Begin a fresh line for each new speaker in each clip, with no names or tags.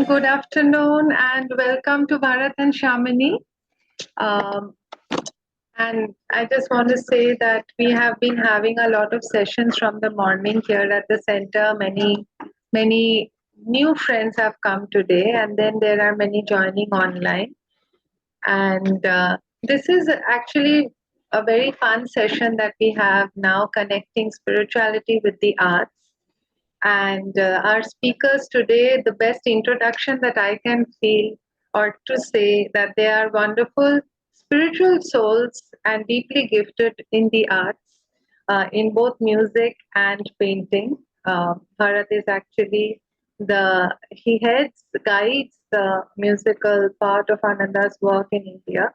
good afternoon, and welcome to Bharat and Shamini. Um, and I just want to say that we have been having a lot of sessions from the morning here at the center. Many new friends have come today, and then there are many joining online. And this is actually a very fun session that we have now, connecting spirituality with the arts. And our speakers today, the best introduction that I can feel or to say that they are wonderful spiritual souls and deeply gifted in the arts, in both music and painting. Bharat is actually he guides the musical part of Ananda's work in India,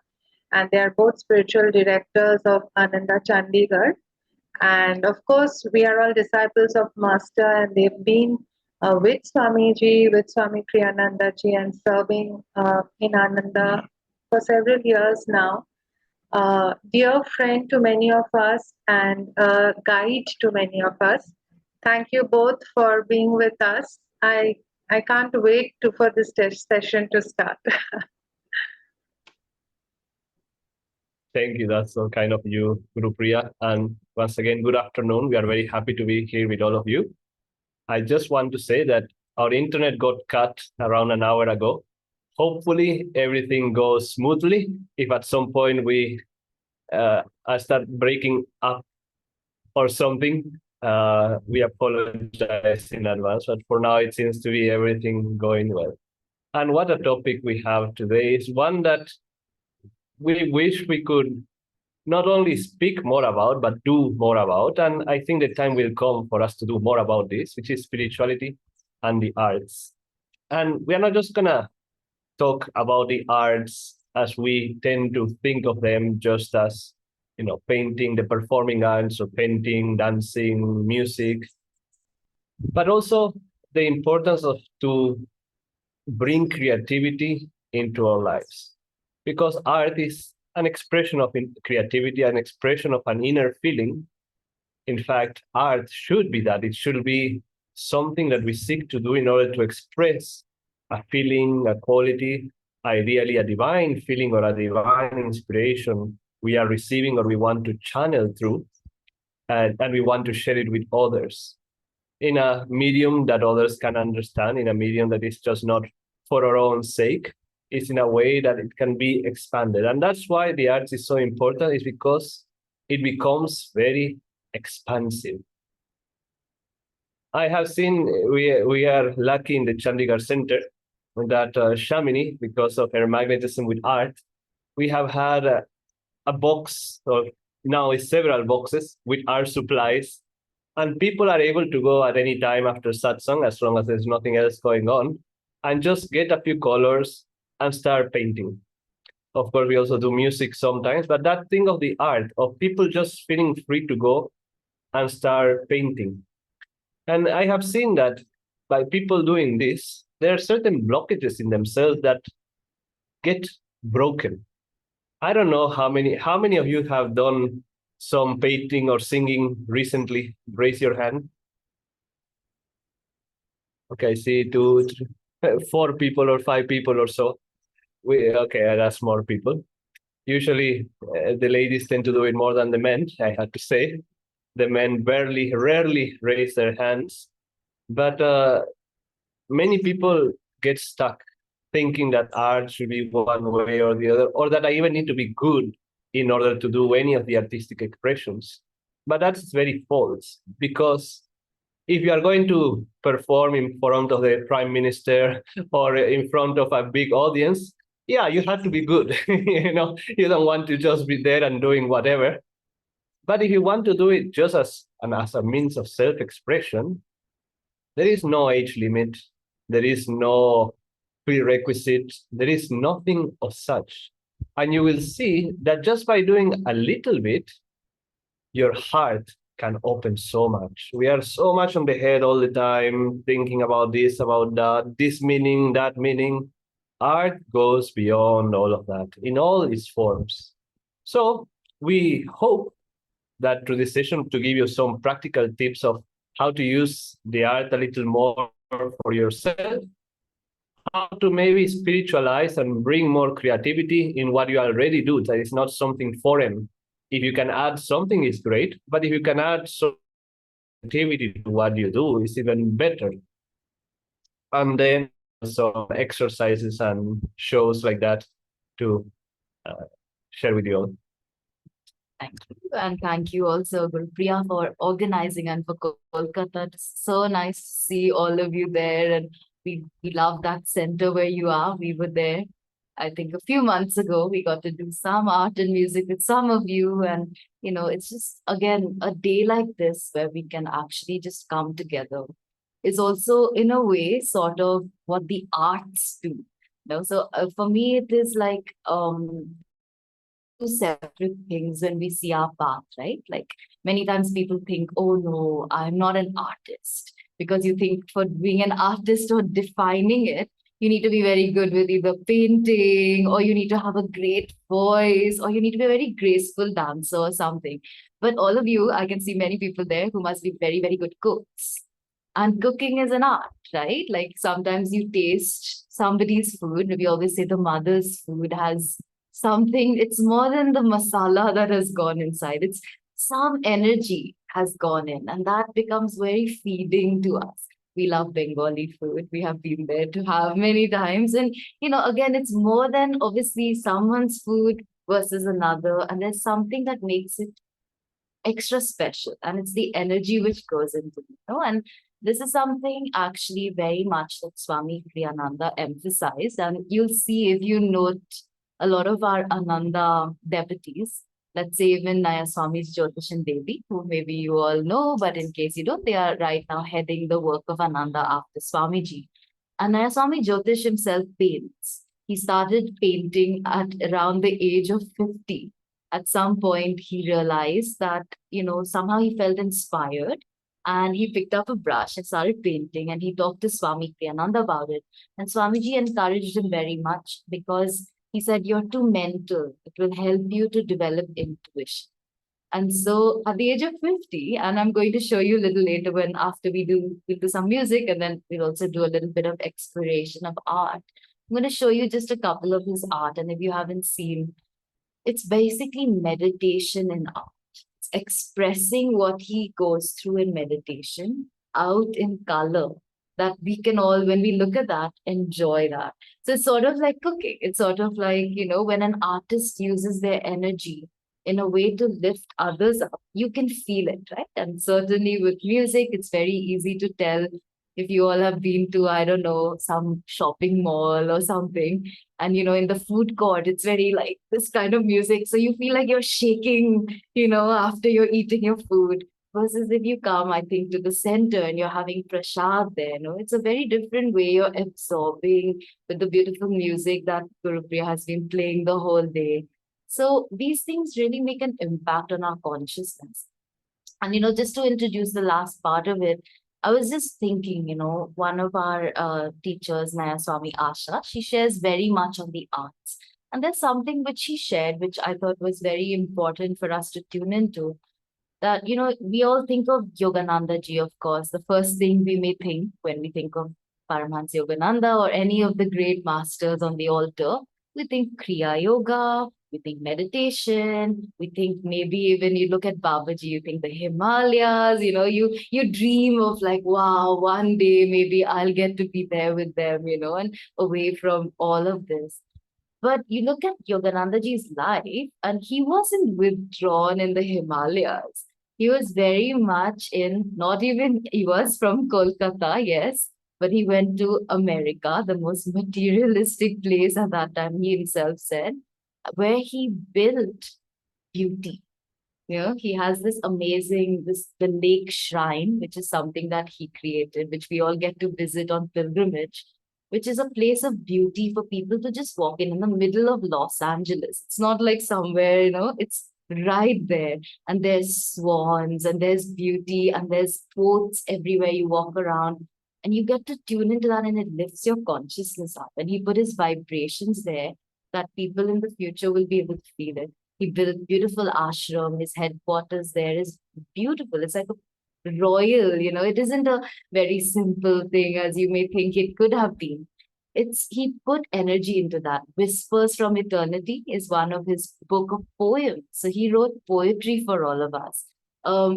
and they are both spiritual directors of Ananda Chandigarh. And of course, we are all disciples of Master, and they've been with Swamiji, with Swami Kriyananda ji, and serving in Ananda for several years now. Dear friend to many of us and guide to many of us. Thank you both for being with us. I can't wait for this session to start.
Thank you. That's so kind of you, Guru Priya. And once again, good afternoon. We are very happy to be here with all of you. I just want to say that our internet got cut around an hour ago. Hopefully, everything goes smoothly. If at some point I start breaking up or something, we apologize in advance. But for now, it seems to be everything going well. And what a topic we have today is one that we wish we could not only speak more about, but do more about. And I think the time will come for us to do more about this, which is spirituality and the arts. And we are not just going to talk about the arts as we tend to think of them just as, painting, the performing arts, or painting, dancing, music, but also the importance of to bring creativity into our lives. Because art is an expression of creativity, an expression of an inner feeling. In fact, art should be that. It should be something that we seek to do in order to express a feeling, a quality, ideally a divine feeling or a divine inspiration we are receiving or we want to channel through, and we want to share it with others in a medium that others can understand, in a medium that is just not for our own sake. It's in a way that it can be expanded. And that's why the arts is so important, is because it becomes very expansive. I have seen, we are lucky in the Chandigarh Center that Shamini, because of her magnetism with art, we have had a box, or now it's several boxes with art supplies. And people are able to go at any time after satsang, as long as there's nothing else going on, and just get a few colors and start painting. Of course, we also do music sometimes, but that thing of the art, of people just feeling free to go and start painting. And I have seen that by people doing this, there are certain blockages in themselves that get broken. I don't know how many of you have done some painting or singing recently. Raise your hand. Okay, I see 4 people or 5 people or so. Okay, that's more people. Usually, the ladies tend to do it more than the men, I have to say. The men rarely raise their hands. But many people get stuck thinking that art should be one way or the other, or that I even need to be good in order to do any of the artistic expressions. But that's very false, because if you are going to perform in front of the prime minister or in front of a big audience, yeah, you have to be good. You don't want to just be there and doing whatever. But if you want to do it just as a means of self-expression, there is no age limit. There is no prerequisite. There is nothing of such. And you will see that just by doing a little bit, your heart can open so much. We are so much on the head all the time, thinking about this, about that, this meaning, that meaning. Art goes beyond all of that in all its forms. So we hope that through this session to give you some practical tips of how to use the art a little more for yourself, how to maybe spiritualize and bring more creativity in what you already do. That is not something foreign. If you can add something, it's great. But if you can add some creativity to what you do, it's even better. And then some exercises and shows like that to uh, share with you all.
Thank you. And thank you also, Gurupriya, for organizing and for Kolkata. It's so nice to see all of you there. And we love that center where you are. We were there, I think, a few months ago. We got to do some art and music with some of you. And, it's just, again, a day like this where we can actually just come together. It's also, in a way, sort of what the arts do. So for me, it is like two separate things when we see our path, right? Like many times people think, oh no, I'm not an artist. Because you think for being an artist or defining it, you need to be very good with either painting, or you need to have a great voice, or you need to be a very graceful dancer or something. But all of you, I can see many people there who must be very, very good cooks. And cooking is an art, right? Like sometimes you taste somebody's food. We always say the mother's food has something, it's more than the masala that has gone inside. It's some energy has gone in, and that becomes very feeding to us. We love Bengali food. We have been there to have many times. And, again, it's more than obviously someone's food versus another. And there's something that makes it extra special, and it's the energy which goes into it. And this is something actually very much that Swami Kriyananda emphasized. And you'll see if you note a lot of our Ananda devotees, let's say even Naya Swami's Jyotish and Devi, who maybe you all know, but in case you don't, they are right now heading the work of Ananda after Swamiji. And Naya Swami Jyotish himself paints. He started painting at around the age of 50. At some point, he realized that, somehow he felt inspired, and he picked up a brush and started painting, and he talked to Swami Kriyananda about it. And Swamiji encouraged him very much because he said, you're too mental. It will help you to develop intuition. And so at the age of 50, and I'm going to show you a little later when after we'll do some music, and then we'll also do a little bit of exploration of art. I'm going to show you just a couple of his art. And if you haven't seen, it's basically meditation in art. It's expressing what he goes through in meditation out in color, that we can all, when we look at that, enjoy that. So it's sort of like cooking. It's sort of like, when an artist uses their energy in a way to lift others up, you can feel it, right? And certainly with music, it's very easy to tell if you all have been to, I don't know, some shopping mall or something. And, in the food court, it's very like this kind of music. So you feel like you're shaking, after you're eating your food. Versus if you come, I think, to the center and you're having prasad there, it's a very different way you're absorbing with the beautiful music that Gurupriya has been playing the whole day. So these things really make an impact on our consciousness. And, just to introduce the last part of it, I was just thinking, one of our teachers, Naya Swami Asha, she shares very much on the arts. And there's something which she shared, which I thought was very important for us to tune into. That, we all think of Yogananda ji, of course. The first thing we may think when we think of Paramahansa Yogananda or any of the great masters on the altar, we think Kriya Yoga, we think meditation, we think maybe when you look at Babaji, you think the Himalayas, you dream of like, wow, one day maybe I'll get to be there with them, and away from all of this. But you look at Yogananda ji's life, and he wasn't withdrawn in the Himalayas. He was very much he was from Kolkata, yes, but he went to America, the most materialistic place at that time, he himself said, where he built beauty. He has this amazing, the lake shrine, which is something that he created, which we all get to visit on pilgrimage, which is a place of beauty for people to just walk in the middle of Los Angeles. It's not like somewhere, it's right there. And there's swans, and there's beauty, and there's quotes everywhere you walk around. And you get to tune into that, and it lifts your consciousness up. And he put his vibrations there that people in the future will be able to feel it. He built beautiful ashram. His headquarters there is beautiful. It's like a royal, it isn't a very simple thing as you may think it could have been. he put energy into that. Whispers from Eternity is one of his book of poems. So he wrote poetry for all of us.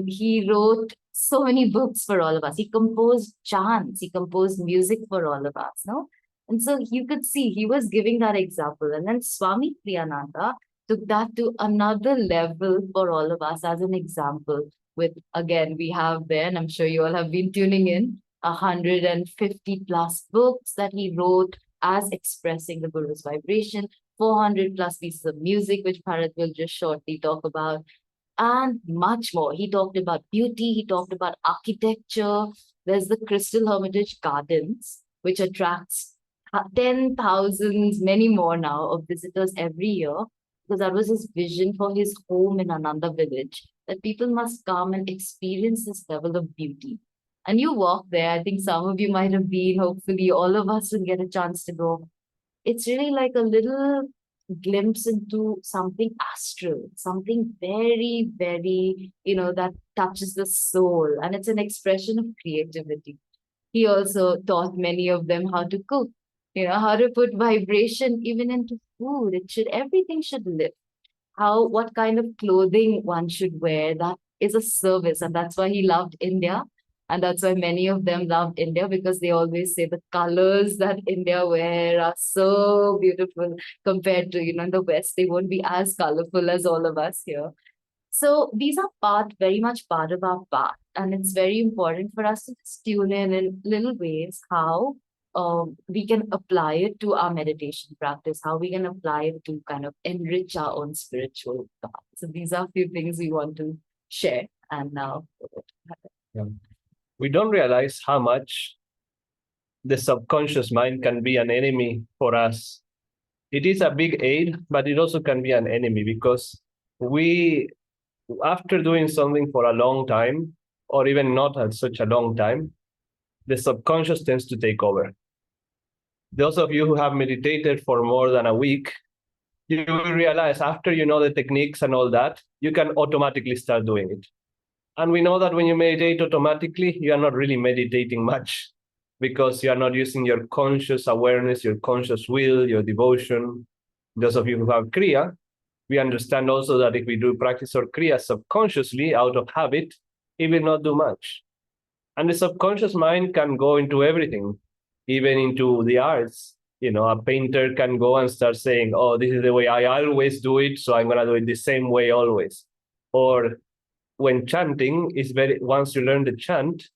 He wrote so many books for all of us. He composed chants, he composed music for all of us, no? And so you could see he was giving that example. And then Swami Priyananda took that to another level for all of us as an example. With, again, we have there, and I'm sure you all have been tuning in, 150 plus books that he wrote as expressing the Guru's vibration, 400 plus pieces of music, which Bharat will just shortly talk about, and much more. He talked about beauty, he talked about architecture. There's the Crystal Hermitage Gardens, which attracts 10,000s, many more now, of visitors every year, because that was his vision for his home in Ananda village, that people must come and experience this level of beauty. And you walk there, I think some of you might have been, hopefully all of us will get a chance to go. It's really like a little glimpse into something astral, something very, very, that touches the soul. And it's an expression of creativity. He also taught many of them how to cook, how to put vibration even into food. Everything should live. What kind of clothing one should wear, that is a service. And that's why he loved India. And that's why many of them loved India, because they always say the colors that India wear are so beautiful compared to, in the West, they won't be as colorful as all of us here. So these are very much part of our path. And it's very important for us to just tune in little ways how we can apply it to our meditation practice, how we can apply it to kind of enrich our own spiritual path. So these are a few things we want to share. And now,
yeah. We don't realize how much the subconscious mind can be an enemy for us. It is a big aid, but it also can be an enemy, because after doing something for a long time, or even not at such a long time, the subconscious tends to take over. Those of you who have meditated for more than a week, you will realize after you know the techniques and all that, you can automatically start doing it. And we know that when you meditate automatically, you are not really meditating much, because you are not using your conscious awareness, your conscious will, your devotion. Those of you who have Kriya, we understand also that if we do practice or Kriya subconsciously out of habit, it will not do much. And the subconscious mind can go into everything, even into the arts. A painter can go and start saying, oh, this is the way I always do it, so I'm going to do it the same way always. Or when chanting once you learn the chant,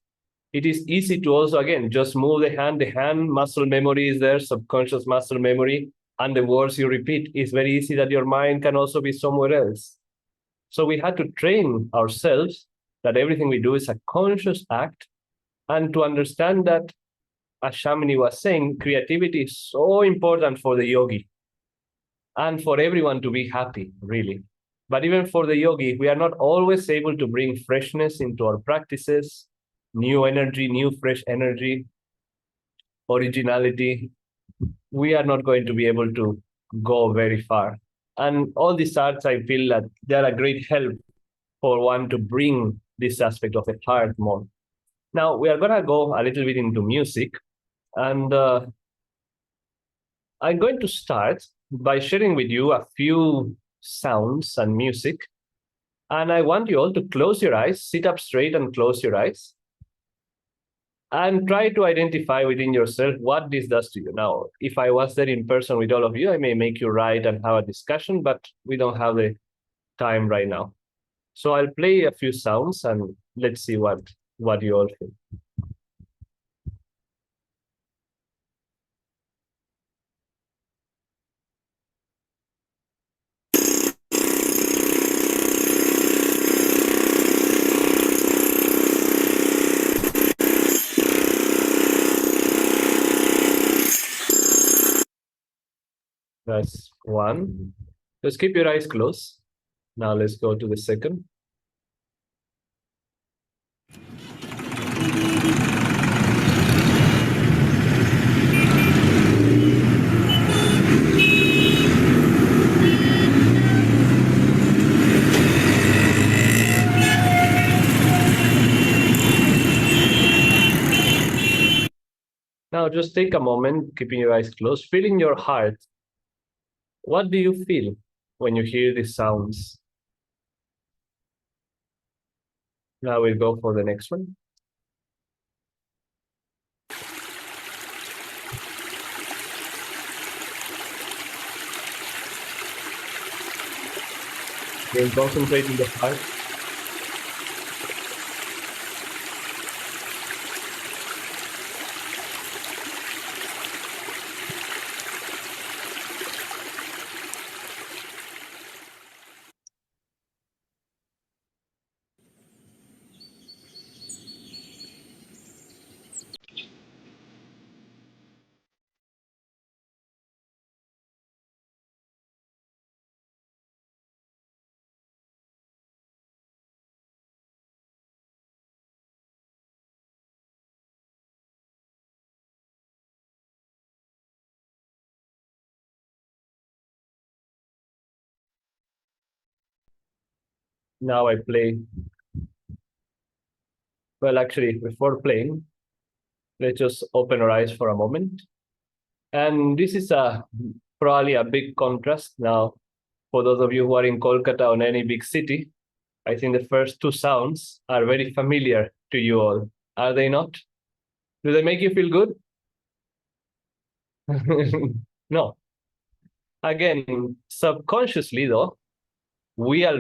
it is easy to also, again, just move the hand muscle memory is there, subconscious muscle memory, and the words you repeat, is very easy that your mind can also be somewhere else. So we had to train ourselves that everything we do is a conscious act, and to understand that, as Shamini was saying, creativity is so important for the yogi and for everyone to be happy, really. But even for the yogi, we are not always able to bring freshness into our practices, new energy, new fresh energy, originality. We are not going to be able to go very far. And all these arts, I feel that they are a great help for one to bring this aspect of the heart more. Now, we are going to go a little bit into music. And I'm going to start by sharing with you a few sounds and music. And I want you all to close your eyes, sit up straight and close your eyes, and try to identify within yourself what this does to you. Now, if I was there in person with all of you, I may make you write and have a discussion, but we don't have the time right now. So I'll play a few sounds and let's see what you all think. That's one. Just keep your eyes closed. Now let's go to the second. Now just take a moment, keeping your eyes closed, feel in your heart. What do you feel when you hear these sounds? Now we'll go for the next one. Then concentrate in the heart. Now I play. Well, actually, before playing, let's just open our eyes for a moment. And this is probably a big contrast. Now, for those of you who are in Kolkata or any big city, I think the first two sounds are very familiar to you all. Are they not? Do they make you feel good? No. Again, subconsciously though, we are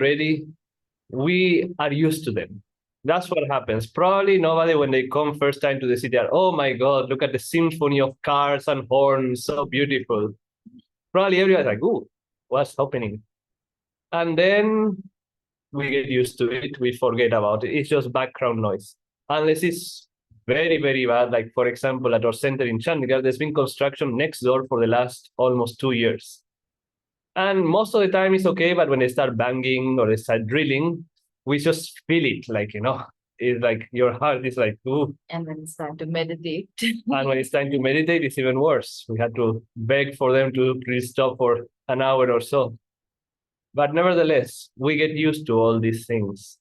used to them. That's what happens. Probably nobody, when they come first time to the city, are, oh my God, look at the symphony of cars and horns, so beautiful. Probably everyone's like, ooh, what's happening? And then we get used to it, we forget about it. It's just background noise. Unless it's very, very bad. Like, for example, at our center in Chandigarh, there's been construction next door for the last almost 2 years. And most of the time it's okay, but when they start banging or they start drilling, we just feel it, like, it's like your heart is like, ooh.
And when it's time to meditate.
And when it's time to meditate, it's even worse. We had to beg for them to please stop for an hour or so. But nevertheless, we get used to all these things.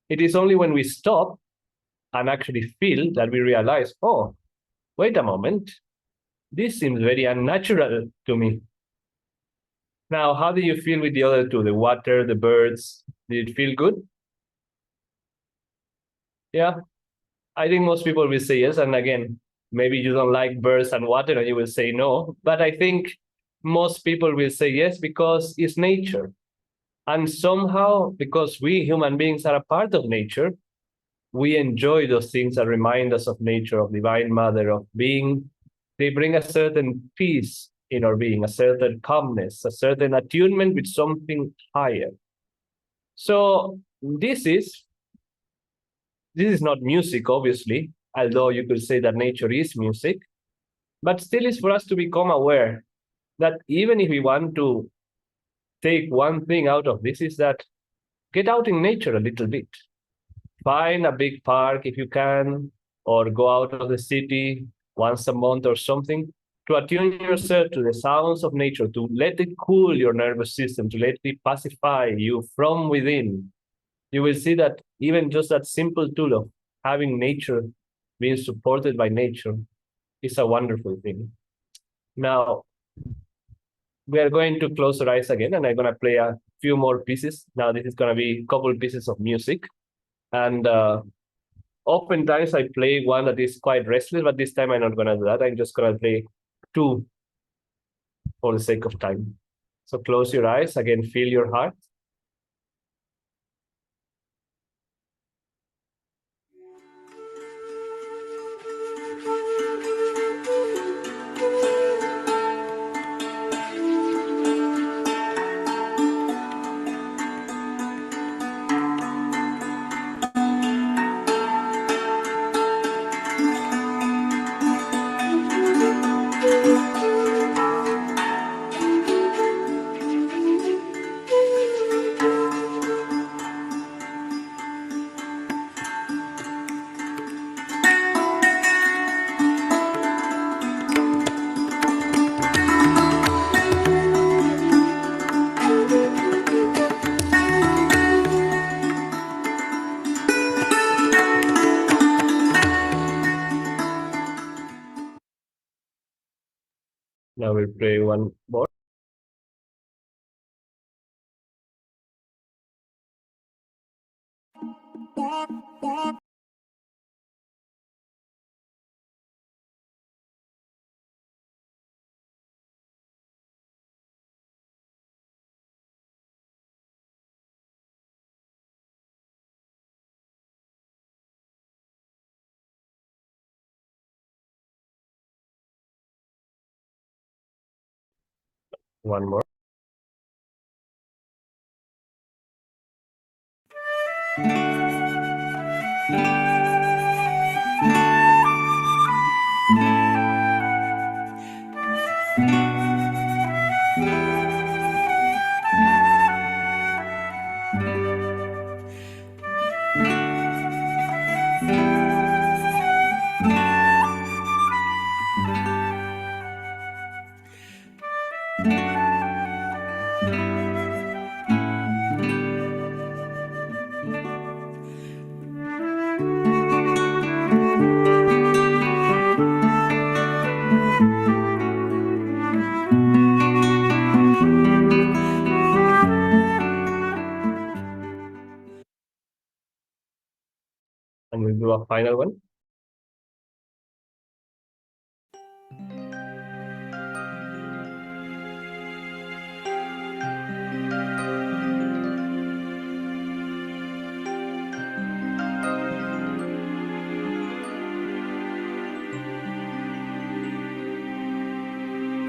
It is only when we stop and actually feel that we realize, oh, wait a moment, this seems very unnatural to me. Now, how do you feel with the other two, the water, the birds? Did it feel good? Yeah, I think most people will say yes. And again, maybe you don't like birds and water and you will say no. But I think most people will say yes because it's nature. And somehow, because we human beings are a part of nature, we enjoy those things that remind us of nature, of Divine Mother, of being. They bring a certain peace in our being, a certain calmness, a certain attunement with something higher. So this is not music, obviously, although you could say that nature is music, but still is for us to become aware that even if we want to take one thing out of this, is that get out in nature a little bit. Find a big park if you can, or go out of the city once a month or something, to attune yourself to the sounds of nature, to let it cool your nervous system, to let it pacify you from within. You will see that even just that simple tool of having nature, being supported by nature, is a wonderful thing. Now, we are going to close our eyes again, and I'm going to play a few more pieces. Now, this is going to be a couple pieces of music. And oftentimes I play one that is quite restless, but this time I'm not going to do that. I'm just going to play two for the sake of time. So close your eyes. Again, feel your heart. Now we'll play one more. One more. And we'll do a final one.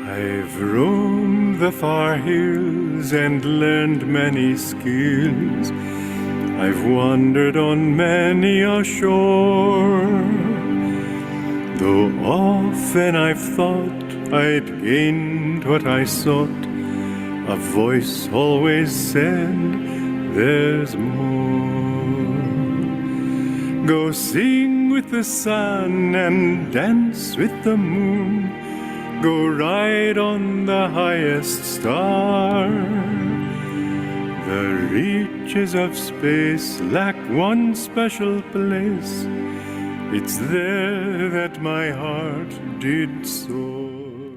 I've roamed the far hills and learned many skills. I've wandered on many a shore. Though often I've thought I'd gained what I sought, a voice always said, there's more. Go sing with the sun and dance with the moon. Go ride on the highest star. The reaches of space lack one special place. It's there that my heart did soar.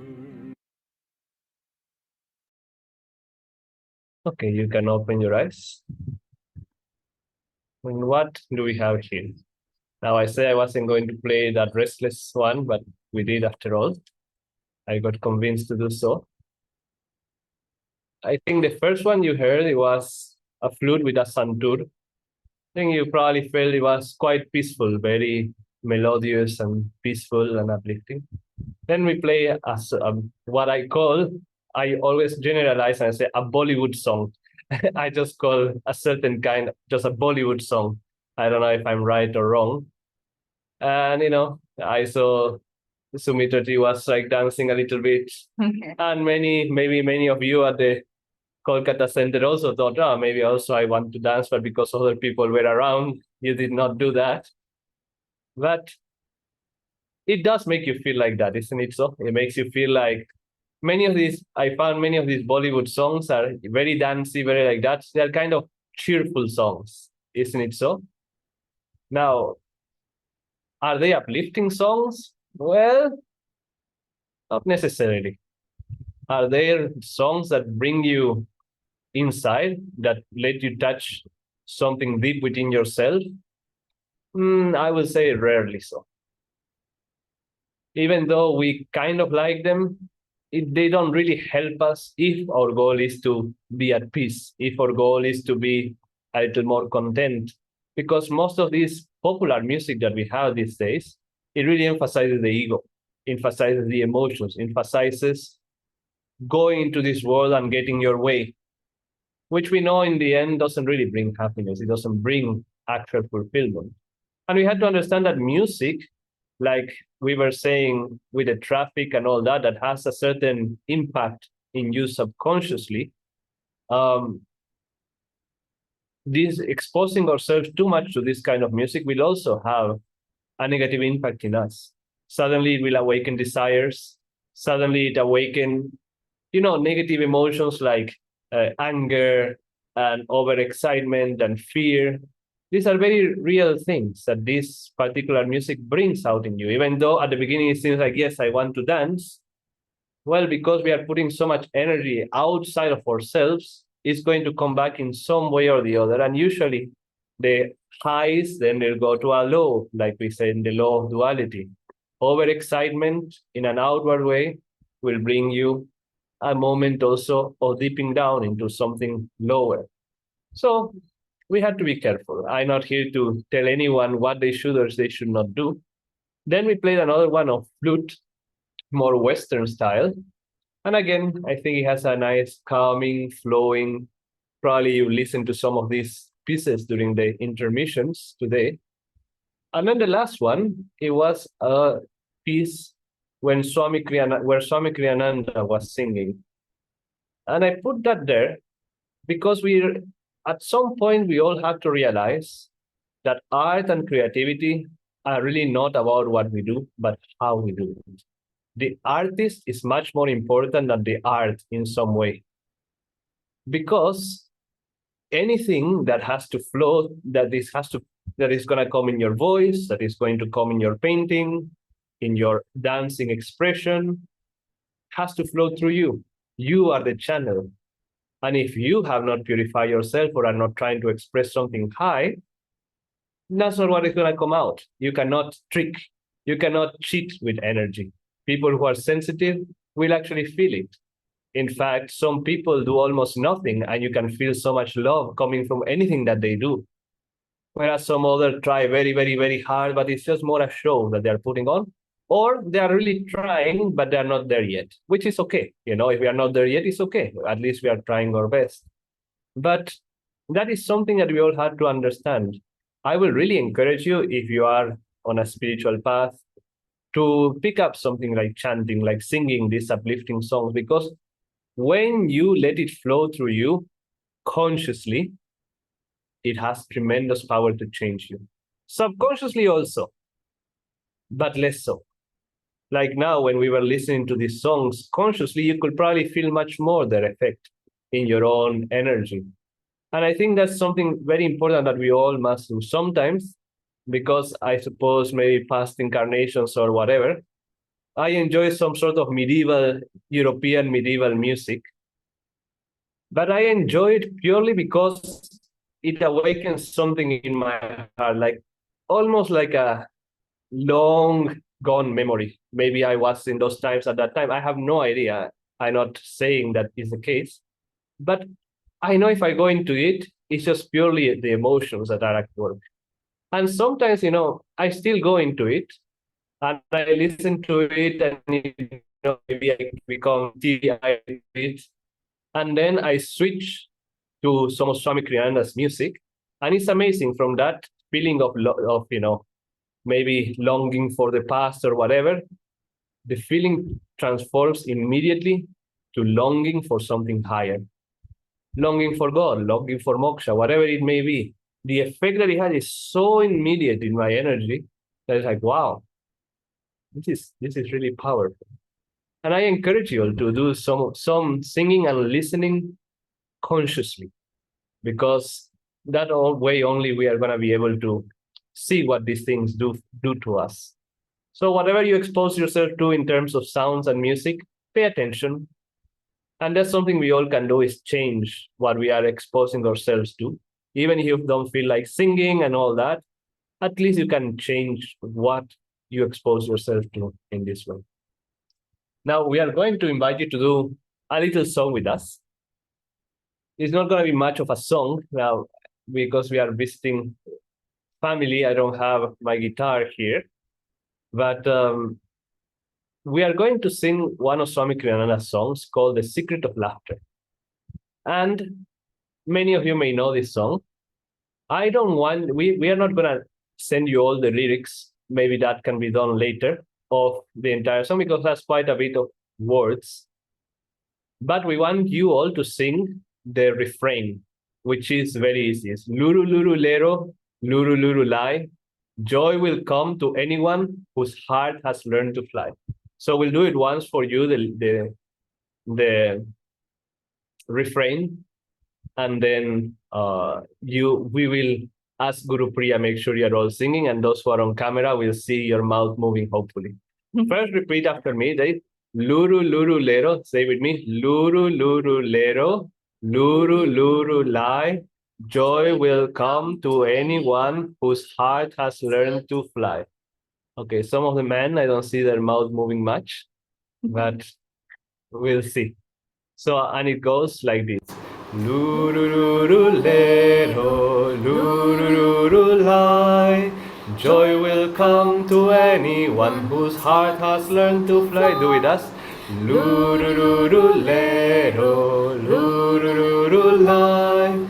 Okay, you can open your eyes. And what do we have here? Now, I say I wasn't going to play that restless one, but we did after all. I got convinced to do so. I think the first one you heard, it was a flute with a santur. I think you probably felt it was quite peaceful, very melodious and peaceful and uplifting. Then we play what I always generalize and I say a Bollywood song. I just call a certain kind, just a Bollywood song. I don't know if I'm right or wrong. And, I saw Sumitrati was like dancing a little bit.
Okay.
And maybe many of you at the Kolkata Center also thought, maybe also I want to dance, but because other people were around, you did not do that. But it does make you feel like that, isn't it so? It makes you feel like I found many of these Bollywood songs are very dancey, very like that. They're kind of cheerful songs, isn't it so? Now, are they uplifting songs? Well, not necessarily. Are there songs that bring you inside, that let you touch something deep within yourself? I would say rarely so. Even though we kind of like them, they don't really help us if our goal is to be at peace, if our goal is to be a little more content. Because most of this popular music that we have these days, it really emphasizes the ego, emphasizes the emotions, emphasizes going into this world and getting your way, which we know in the end doesn't really bring happiness. It doesn't bring actual fulfillment. And we had to understand that music, like we were saying with the traffic and all that, that has a certain impact in you subconsciously. This exposing ourselves too much to this kind of music will also have a negative impact in us. Suddenly it will awaken desires. Suddenly it awaken, negative emotions like anger and overexcitement and fear. These are very real things that this particular music brings out in you, even though at the beginning it seems like, yes, I want to dance. Well, because we are putting so much energy outside of ourselves, it's going to come back in some way or the other. And usually the highs, then they'll go to a low, like we say in the law of duality. Overexcitement in an outward way will bring you a moment also of dipping down into something lower. So we have to be careful. I'm not here to tell anyone what they should or they should not do. Then we played another one of flute, more Western style. And again, I think it has a nice calming, flowing. Probably you listen to some of these pieces during the intermissions today. And then the last one, it was a piece where Swami Kriyananda was singing. And I put that there because at some point we all have to realize that art and creativity are really not about what we do, but how we do it. The artist is much more important than the art in some way. Because anything that has to flow, that is going to come in your voice, that is going to come in your painting, in your dancing expression, has to flow through you. You are the channel. And if you have not purified yourself or are not trying to express something high, that's not what is going to come out. You cannot trick, you cannot cheat with energy. People who are sensitive will actually feel it. In fact, some people do almost nothing and you can feel so much love coming from anything that they do. Whereas some others try very, very, very hard, but it's just more a show that they're putting on. Or they are really trying, but they're not there yet, which is okay. If we are not there yet, it's okay. At least we are trying our best. But that is something that we all have to understand. I will really encourage you, if you are on a spiritual path, to pick up something like chanting, like singing these uplifting songs, because when you let it flow through you consciously, it has tremendous power to change you. Subconsciously also, but less so. Like now, when we were listening to these songs consciously, you could probably feel much more their effect in your own energy. And I think that's something very important that we all must do sometimes, because I suppose maybe past incarnations or whatever, I enjoy some sort of European medieval music. But I enjoy it purely because it awakens something in my heart, like almost like a long gone memory. Maybe I was in those times at that time. I have no idea. I'm not saying that is the case. But I know if I go into it, it's just purely the emotions that are at work. And sometimes, I still go into it and I listen to it and, maybe I become teary-eyed with it. And then I switch to some of Swami Kriyananda's music. And it's amazing from that feeling of maybe longing for the past or whatever, the feeling transforms immediately to longing for something higher. Longing for God, longing for moksha, whatever it may be. The effect that it has is so immediate in my energy that it's like, wow, this is really powerful. And I encourage you all to do some singing and listening consciously, because that way only we are going to be able to see what these things do to us. So whatever you expose yourself to in terms of sounds and music, pay attention. And that's something we all can do, is change what we are exposing ourselves to. Even if you don't feel like singing and all that, at least you can change what you expose yourself to in this way. Now, we are going to invite you to do a little song with us. It's not going to be much of a song now, because we are visiting family. I don't have my guitar here, but we are going to sing one of Swami Kriyananda's songs called The Secret of Laughter. And many of you may know this song. We are not going to send you all the lyrics. Maybe that can be done later, of the entire song, because that's quite a bit of words. But we want you all to sing the refrain, which is very easy. It's Luru Luru Lero, Luru Luru Lai. Joy will come to anyone whose heart has learned to fly. So we'll do it once for you, the refrain, and then we will ask Guru Priya, make sure you're all singing, and those who are on camera will see your mouth moving, hopefully. First, repeat after me. Luru luru lero. Say with me. Luru luru lero. Luru luru lai. Joy will come to anyone whose heart has learned to fly. Okay, some of the men, I don't see their mouth moving much, but we'll see. So, and it goes like this. Lurururulero, lurururulai. Joy will come to anyone whose heart has learned to fly. Do it us. Lurururulero, lurururulai.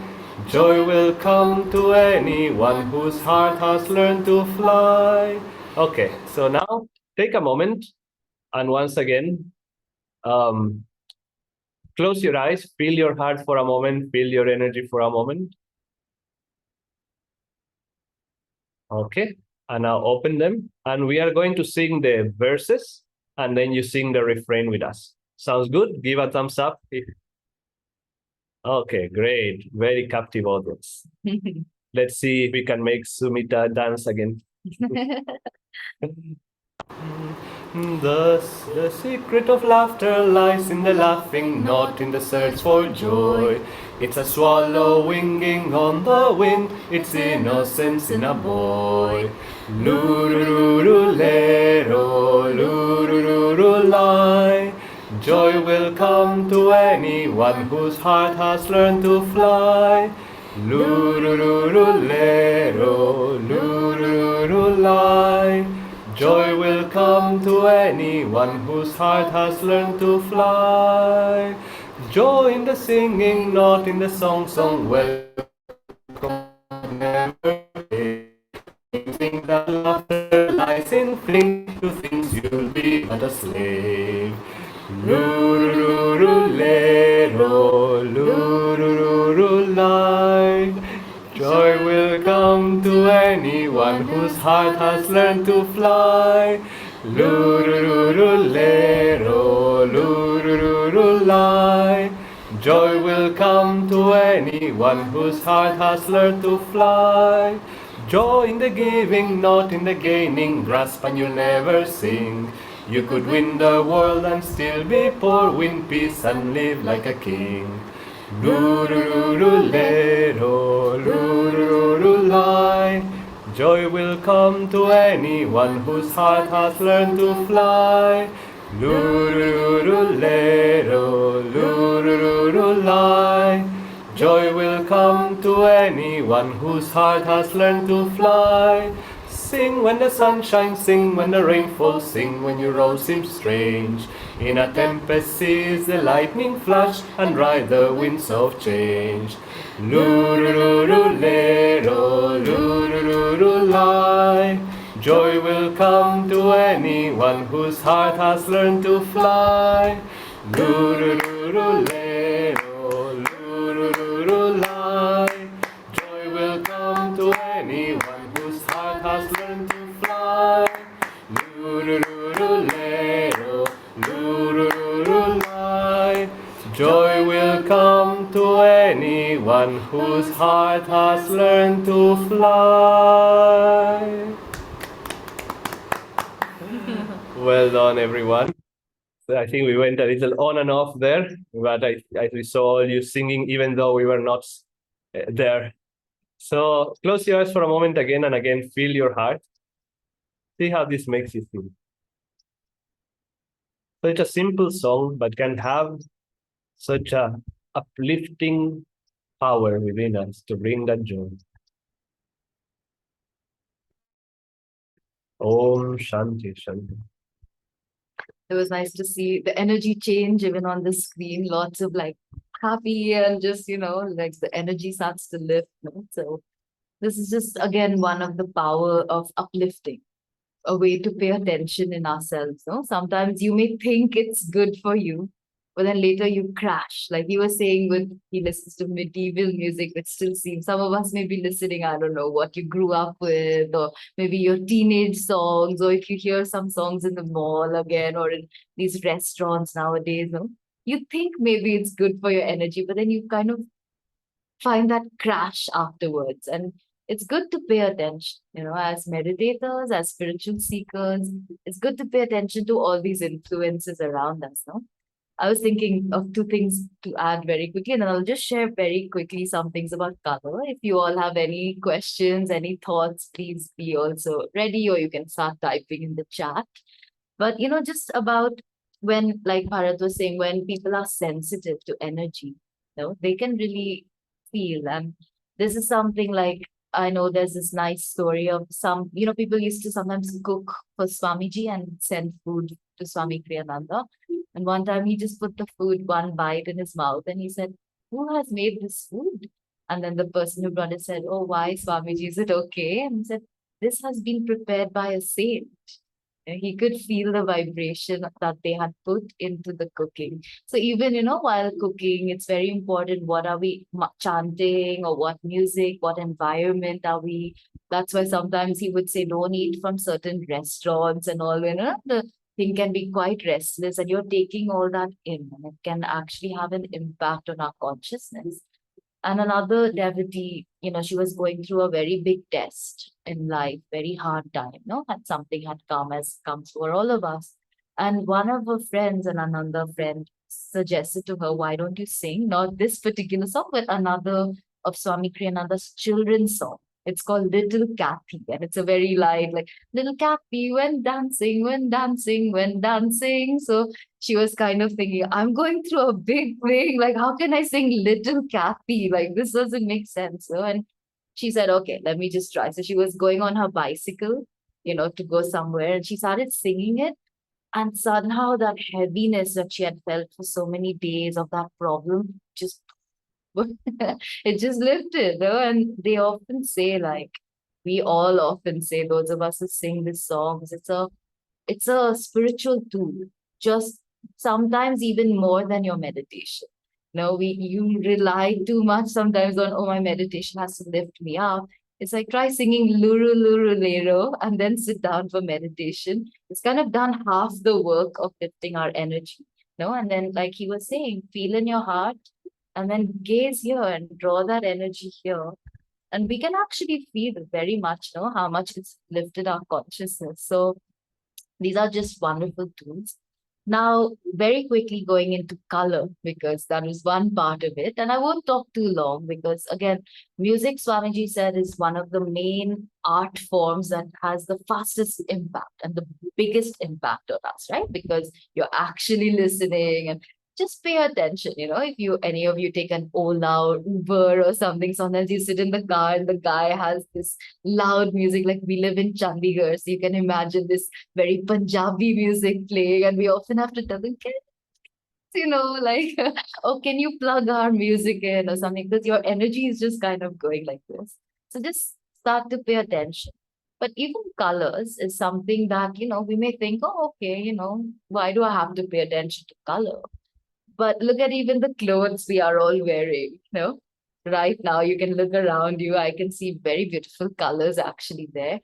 Joy will come to anyone whose heart has learned to fly. Okay, so now take a moment and once again, close your eyes, feel your heart for a moment, feel your energy for a moment. Okay, and now open them. And we are going to sing the verses and then you sing the refrain with us. Sounds good? Give a thumbs up. Okay, great. Very captive audience. Let's see if we can make Sumita dance again. Thus, the secret of laughter lies in the laughing, not in the search for joy. It's a swallow winging on the wind, it's innocence in a boy. Lurururulero, lurururulai. Joy will come to anyone whose heart has learned to fly. Lurururulero, lurururulai. Joy will come to anyone whose heart has learned to fly. Joy in the singing, not in the song, welcome never fade. Think that laughter lies in fling to things you'll be but a slave. Lurururulero, lurururulai. Joy will come to anyone whose heart has learned to fly. Lurururulero, lurururulai. Joy will come to anyone whose heart has learned to fly. Joy in the giving, not in the gaining. Grasp and you'll never sing. You could win the world and still be poor. Win peace and live like a king. Lurururulero, lurururulai. Joy will come to anyone whose heart has learned to fly. Lurururulero, lurururulai. Joy will come to anyone whose heart has learned to fly. Sing when the sun shines, sing when the rain falls, sing when your road seems strange. In a tempest seize the lightning flash and ride the winds of change. Lurururulero, lurururulai. Joy will come to anyone whose heart has learned to fly. Lurururulero, lurururulai. Joy will come to anyone whose heart has learned to fly. Lurururulero, lurururulai. Joy will come to anyone whose heart has learned to fly. Well done, everyone. So I think we went a little on and off there, but we saw all you singing even though we were not there. So close your eyes for a moment again and again, feel your heart. See how this makes you feel. So it's a simple song, but can have such a uplifting power within us to bring that joy. Om Shanti Shanti.
It was nice to see the energy change even on the screen. Lots of like happy and just, like the energy starts to lift. So this is just, again, one of the power of uplifting, a way to pay attention in ourselves. Sometimes you may think it's good for you, but then later you crash. Like you were saying, he listens to medieval music, which still seems, some of us may be listening, I don't know, what you grew up with, or maybe your teenage songs, or if you hear some songs in the mall again, or in these restaurants nowadays, you think maybe it's good for your energy, but then you kind of find that crash afterwards. And it's good to pay attention, as meditators, as spiritual seekers, it's good to pay attention to all these influences around us, no? I was thinking of two things to add very quickly, and then I'll just share very quickly some things about color. If you all have any questions, any thoughts, please be also ready, or you can start typing in the chat. But just about when, like Bharat was saying, when people are sensitive to energy, they can really feel. And this is something like, I know there's this nice story of some, people used to sometimes cook for Swamiji and send food to Swami Kriyananda. And one time he just put the food one bite in his mouth and he said, "Who has made this food?" And then the person who brought it said, "Oh, why, Swamiji? Is it okay?" And he said, "This has been prepared by a saint." He could feel the vibration that they had put into the cooking. So even, while cooking, it's very important what are we chanting, or what music, what environment are we. That's why sometimes he would say, don't eat from certain restaurants and all, the thing can be quite restless and you're taking all that in, and it can actually have an impact on our consciousness. And another devotee, she was going through a very big test in life, very hard time, had something had comes for all of us. And one of her friends, and another friend, suggested to her, why don't you sing not this particular song, but another of Swami Kriyananda's children's song. It's called Little Kathy, and it's a very light, like, little Kathy went dancing, went dancing, went dancing. So she was kind of thinking, I'm going through a big thing. Like, how can I sing Little Kathy? Like, this doesn't make sense. So, and she said, okay, let me just try. So she was going on her bicycle, to go somewhere, and she started singing it. And somehow that heaviness that she had felt for so many days of that problem just it just lifted, and they often say, like, we all often say, those of us who sing these songs, it's a spiritual tool, just sometimes even more than your meditation. You rely too much sometimes on, oh, my meditation has to lift me up. It's like, try singing Luru Luru Lero and then sit down for meditation. It's kind of done half the work of lifting our energy. And then, like he was saying, feel in your heart and then gaze here and draw that energy here. And we can actually feel very much, how much it's lifted our consciousness. So these are just wonderful tools. Now, very quickly going into color, because that is one part of it. And I won't talk too long because, again, music, Swamiji said, is one of the main art forms that has the fastest impact and the biggest impact on us, right? Because you're actually listening, and just pay attention. If any of you take an Ola or Uber or something, sometimes you sit in the car and the guy has this loud music. Like, we live in Chandigarh, so you can imagine this very Punjabi music playing, and we often have to tell them, like, oh, can you plug our music in or something? Because your energy is just kind of going like this. So just start to pay attention. But even colors is something that, we may think, oh, okay, why do I have to pay attention to color? But look at even the clothes we are all wearing, Right now, you can look around you. I can see very beautiful colors actually there.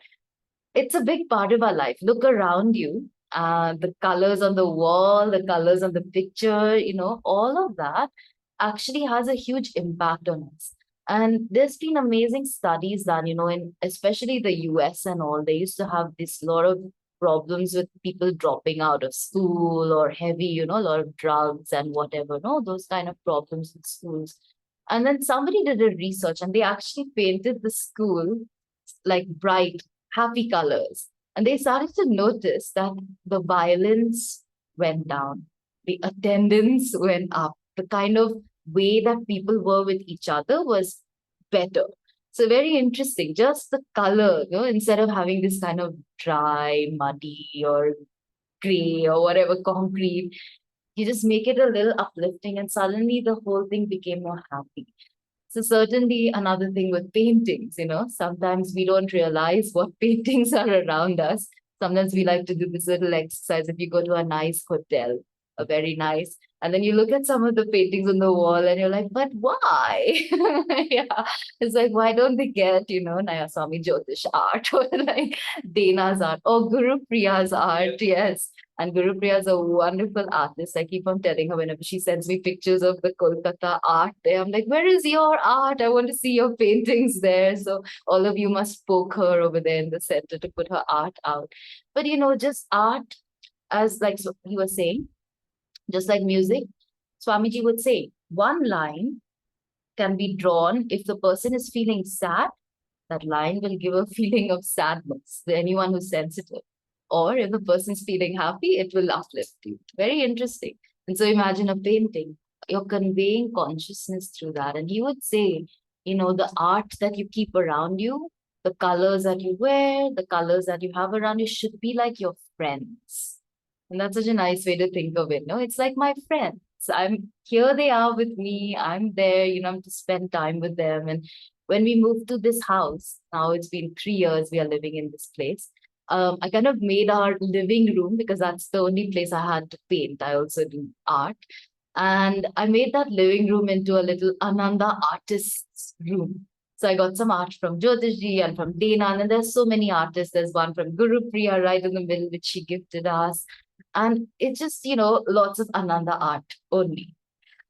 It's a big part of our life. Look around you. The colors on the wall, the colors on the picture, all of that actually has a huge impact on us. And there's been amazing studies done, in especially the US and all. They used to have this lot of problems with people dropping out of school or heavy, a lot of drugs and whatever, those kind of problems with schools. And then somebody did a research and they actually painted the school like bright, happy colors. And they started to notice that the violence went down, the attendance went up, the kind of way that people were with each other was better. So very interesting, just the color, instead of having this kind of dry, muddy or gray or whatever, concrete, you just make it a little uplifting and suddenly the whole thing became more happy. So certainly another thing with paintings, sometimes we don't realize what paintings are around us. Sometimes we like to do this little exercise. If you go to a nice hotel, a very nice, and then you look at some of the paintings on the wall and you're like, but why? Yeah, it's like, why don't they get, Nayaswami Jyotish art or like Dena's art or Guru Priya's art? Yes. And Gurupriya is a wonderful artist. I keep on telling her whenever she sends me pictures of the Kolkata art there, I'm like, where is your art? I want to see your paintings there. So all of you must poke her over there in the center to put her art out. But just art, as like he was saying, just like music, Swamiji would say, one line can be drawn if the person is feeling sad. That line will give a feeling of sadness to anyone who's sensitive. Or if the person's feeling happy, it will uplift you. Very interesting. And so imagine a painting. You're conveying consciousness through that. And he would say, the art that you keep around you, the colors that you wear, the colors that you have around you should be like your friends. And that's such a nice way to think of it. No, it's like my friends. I'm here, they are with me. I'm there, I'm to spend time with them. And when we moved to this house, now it's been 3 years we are living in this place. I kind of made our living room, because that's the only place I had to paint. I also do art. And I made that living room into a little Ananda artist's room. So I got some art from Jyotishji and from Dana, and there's so many artists. There's one from Gurupriya right in the middle, which she gifted us. And it's just, lots of Ananda art only.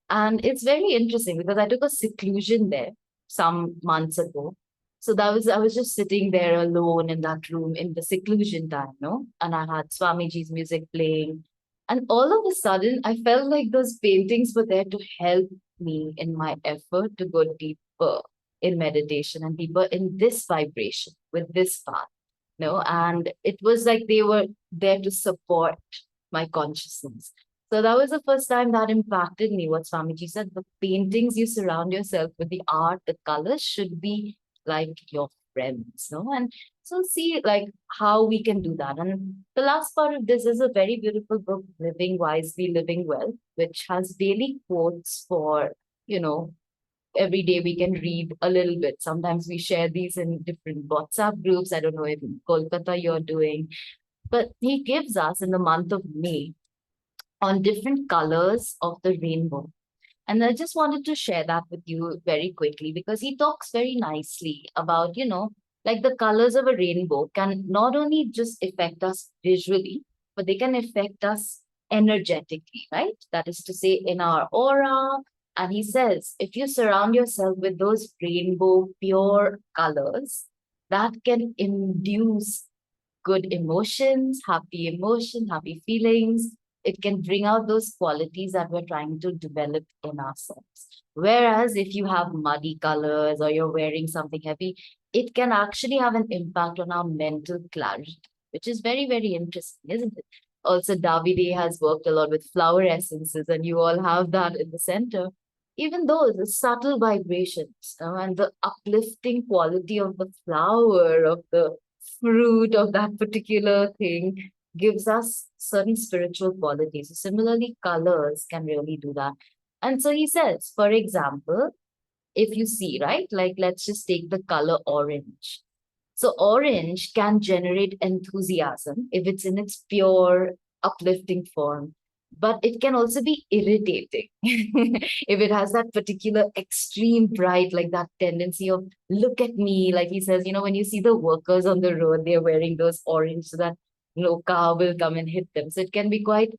And it's very interesting because I took a seclusion there some months ago. So I was just sitting there alone in that room in the seclusion time, and I had Swamiji's music playing. And all of a sudden, I felt like those paintings were there to help me in my effort to go deeper in meditation and deeper in this vibration with this path, and it was like they were there to support my consciousness. So that was the first time that impacted me, what Swamiji said. The paintings you surround yourself with, the art, the colors should be like your friends, And so see like how we can do that. And the last part of this is a very beautiful book, Living Wisely, Living Well, which has daily quotes for, every day we can read a little bit. Sometimes we share these in different WhatsApp groups. I don't know if in Kolkata you're doing, but he gives us in the month of May on different colors of the rainbow. And I just wanted to share that with you very quickly, because he talks very nicely about, like the colors of a rainbow can not only just affect us visually, but they can affect us energetically, right? That is to say, in our aura. And he says, if you surround yourself with those rainbow pure colors, that can induce good emotions, happy feelings. It can bring out those qualities that we're trying to develop in ourselves. Whereas if you have muddy colors or you're wearing something heavy, it can actually have an impact on our mental clarity, which is very, very interesting, isn't it? Also, Davide has worked a lot with flower essences, and you all have that in the center. Even though the subtle vibrations and the uplifting quality of the flower, of the fruit of that particular thing, gives us certain spiritual qualities. So similarly, colors can really do that. And so he says, for example, if you see, right, like let's just take the color orange. So orange can generate enthusiasm if it's in its pure uplifting form, but it can also be irritating if it has that particular extreme bright, like that tendency of look at me, like he says, when you see the workers on the road, they're wearing those orange so that no car will come and hit them. So it can be quite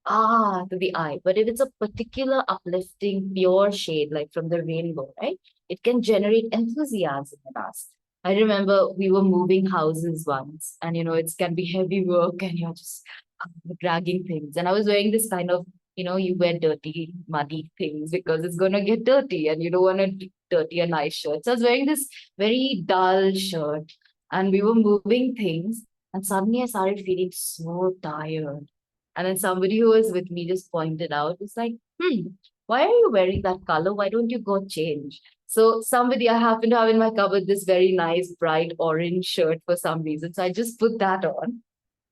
to the eye. But if it's a particular uplifting pure shade, like from the rainbow, right, it can generate enthusiasm in us. I remember we were moving houses once, and it can be heavy work and you're just dragging things. And I was wearing this kind of, you wear dirty, muddy things because it's going to get dirty and you don't want to dirty a nice shirt. So I was wearing this very dull shirt and we were moving things, and suddenly I started feeling so tired. And then somebody who was with me just pointed out, it's like, why are you wearing that color? Why don't you go change? So I happen to have in my cupboard this very nice bright orange shirt for some reason. So I just put that on.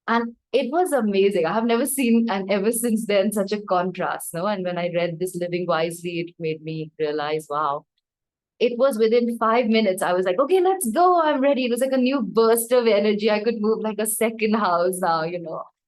And it was amazing. I have never seen, and ever since then, such a contrast. No? And when I read this Living Wisely, it made me realize, wow, it was within 5 minutes. I was like, okay, let's go. I'm ready. It was like a new burst of energy. I could move like a second house now,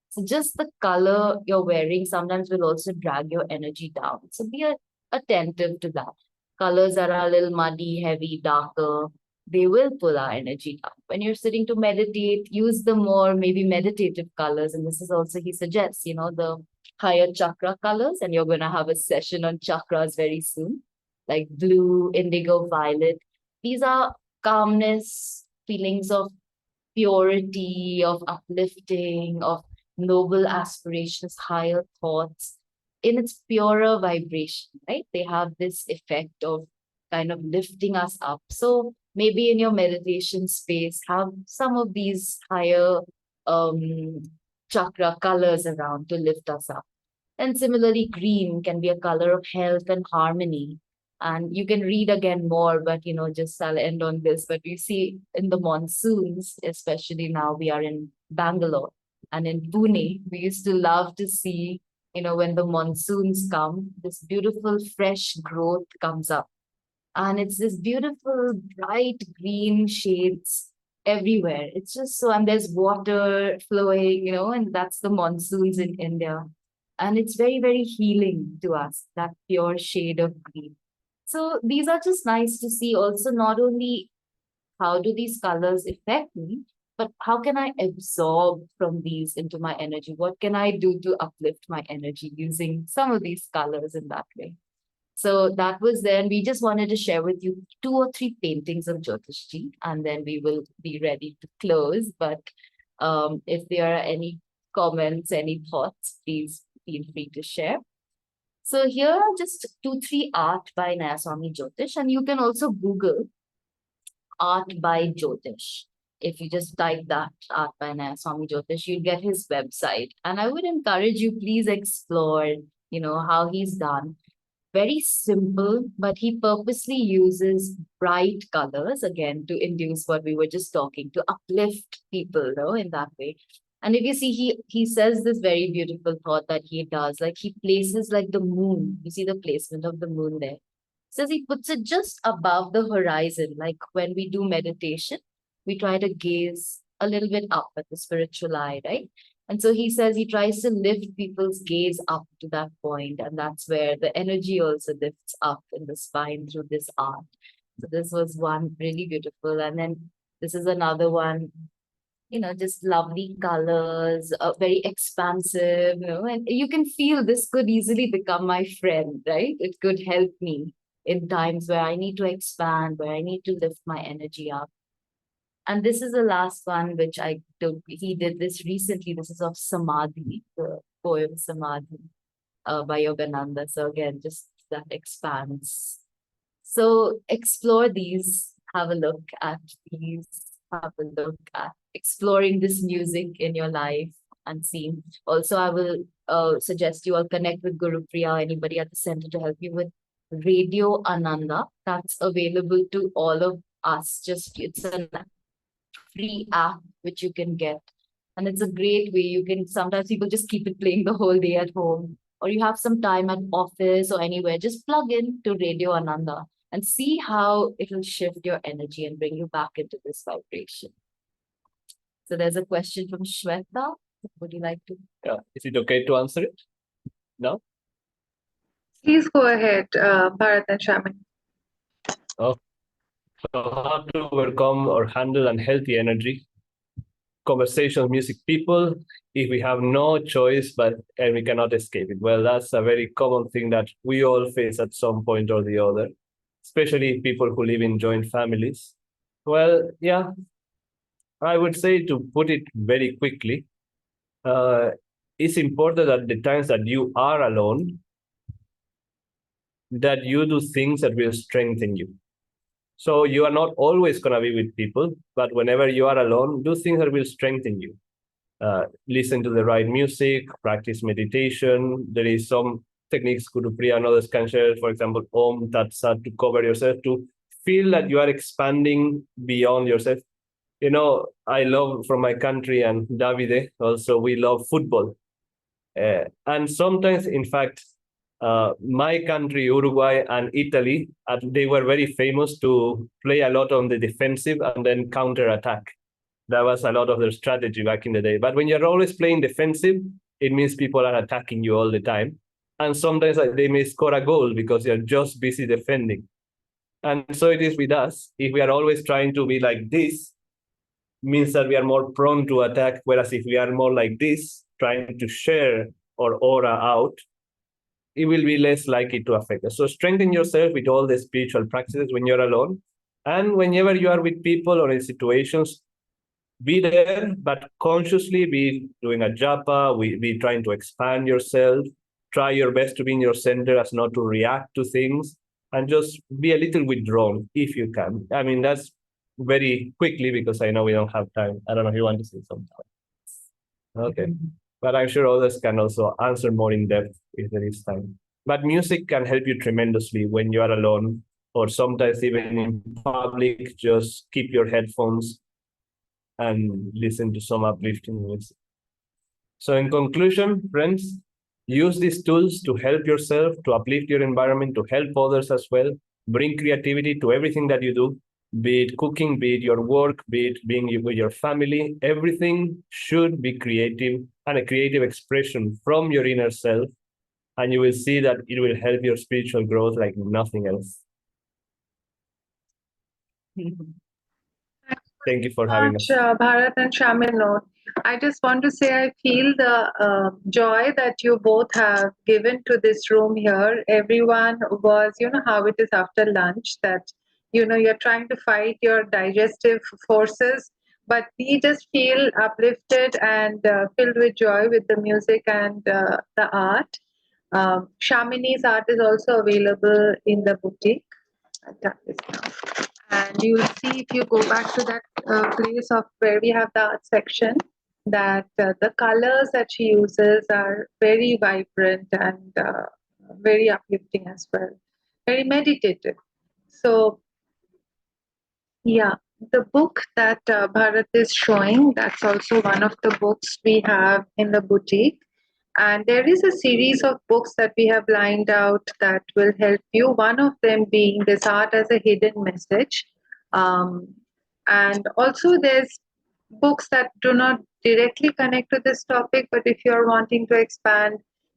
So just the color you're wearing sometimes will also drag your energy down. So be attentive to that. Colors that are a little muddy, heavy, darker, they will pull our energy up. When you're sitting to meditate, use the more maybe meditative colors. And this is also, he suggests, the higher chakra colors. And you're going to have a session on chakras very soon, like blue, indigo, violet. These are calmness, feelings of purity, of uplifting, of noble aspirations, higher thoughts in its purer vibration, right? They have this effect of kind of lifting us up. So maybe in your meditation space, have some of these higher chakra colors around to lift us up. And similarly, green can be a color of health and harmony. And you can read again more, but just I'll end on this. But we see in the monsoons, especially now we are in Bangalore and in Pune, we used to love to see, when the monsoons come, this beautiful fresh growth comes up. And it's this beautiful bright green shades everywhere. It's just so, and there's water flowing, and that's the monsoons in India. And it's very, very healing to us, that pure shade of green. So these are just nice to see also, not only how do these colors affect me, but how can I absorb from these into my energy? What can I do to uplift my energy using some of these colors in that way? So that was there. And we just wanted to share with you 2 or 3 paintings of Jyotishji, and then we will be ready to close. But if there are any comments, any thoughts, please feel free to share. So here are just 2, 3 art by Nayaswami Jyotish, and you can also Google art by Jyotish. If you just type that, art by Nayaswami Jyotish, you'll get his website. And I would encourage you, please explore, how he's done. Very simple, but he purposely uses bright colors, again, to induce what we were just talking, to uplift people, in that way. And if you see, he says this very beautiful thought that he does, like he places like the moon. You see the placement of the moon there. Says he puts it just above the horizon. Like when we do meditation, we try to gaze a little bit up at the spiritual eye, right? And so he says he tries to lift people's gaze up to that point, and that's where the energy also lifts up in the spine through this art. So this was one really beautiful. And then this is another one, just lovely colors, very expansive, and you can feel this could easily become my friend, right? It could help me in times where I need to expand, where I need to lift my energy up. And this is the last one, which he did this recently. This is of Samadhi, the poem Samadhi by YogAnanda. So again, just that expands. So explore these, have a look at these, have a look at exploring this music in your life and see. Also, I will suggest you all connect with Guru Priya, anybody at the center, to help you with Radio Ananda. That's available to all of us. It's a free app which you can get. And it's a great way. Sometimes people just keep it playing the whole day at home, or you have some time at office or anywhere, just plug in to Radio Ananda and see how it will shift your energy and bring you back into this vibration. So there's a question from Shweta. Would you like to?
Yeah. Is it okay to answer it? No?
Please go ahead, Bharat and Shamini.
Oh. So how to overcome or handle unhealthy energy? Conversations, music, people, if we have no choice and we cannot escape it. Well, that's a very common thing that we all face at some point or the other, especially people who live in joint families. Well, yeah, I would say, to put it very quickly, it's important at the times that you are alone, that you do things that will strengthen you. So you are not always going to be with people, but whenever you are alone, do things that will strengthen you. Listen to the right music, practice meditation. There is some techniques Guru Priya and others can share, for example, Om Tat Sat, to cover yourself, to feel that you are expanding beyond yourself. I love, from my country, and Davide also, we love football. And sometimes, in fact, my country, Uruguay and Italy, they were very famous to play a lot on the defensive and then counter-attack. That was a lot of their strategy back in the day. But when you're always playing defensive, it means people are attacking you all the time. And sometimes they may score a goal because you're just busy defending. And so it is with us. If we are always trying to be like this, means that we are more prone to attack. Whereas if we are more like this, trying to share our aura out, it will be less likely to affect us. So strengthen yourself with all the spiritual practices when you're alone. And whenever you are with people or in situations, be there, but consciously be doing a japa, be trying to expand yourself, try your best to be in your center as not to react to things, and just be a little withdrawn if you can. I mean, that's very quickly because I know we don't have time. I don't know if you want to say something. Okay. But I'm sure others can also answer more in depth if there is time. But music can help you tremendously when you are alone, or sometimes even in public. Just keep your headphones and listen to some uplifting music. So in conclusion, friends, use these tools to help yourself, to uplift your environment, to help others as well. Bring creativity to everything that you do, be it cooking, be it your work, be it being with your family. Everything should be creative and a creative expression from your inner self. And you will see that it will help your spiritual growth like nothing else. Thank you for having us.
Bharat and Shamini. I just want to say I feel the joy that you both have given to this room here. Everyone was, how it is after lunch that, you're trying to fight your digestive forces, but we just feel uplifted and filled with joy with the music and the art. Shamini's art is also available in the boutique. I've done this now. And you'll see if you go back to that place of where we have the art section, that the colors that she uses are very vibrant and very uplifting as well, very meditative. So, yeah, the book that Bharat is showing, that's also one of the books we have in the boutique. And there is a series of books that we have lined out that will help you. One of them being this art as a hidden message. And also there's books that do not directly connect to this topic, but if you're wanting to expand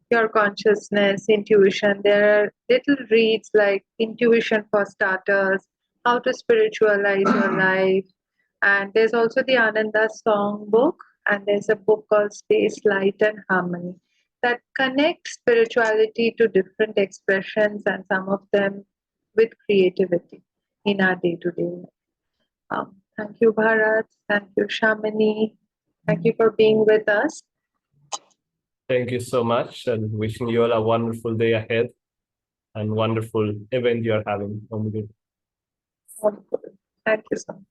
your consciousness, intuition, there are little reads like Intuition for Starters, How to Spiritualize Your Life. And there's also the Ananda song book, and there's a book called Space, Light and Harmony that connect spirituality to different expressions and some of them with creativity in our day-to-day life. Thank you, Bharat. Thank you, Shamini. Thank you for being with us.
Thank you so much, and wishing you all a wonderful day ahead and wonderful event you are having.
Wonderful. Thank you so much.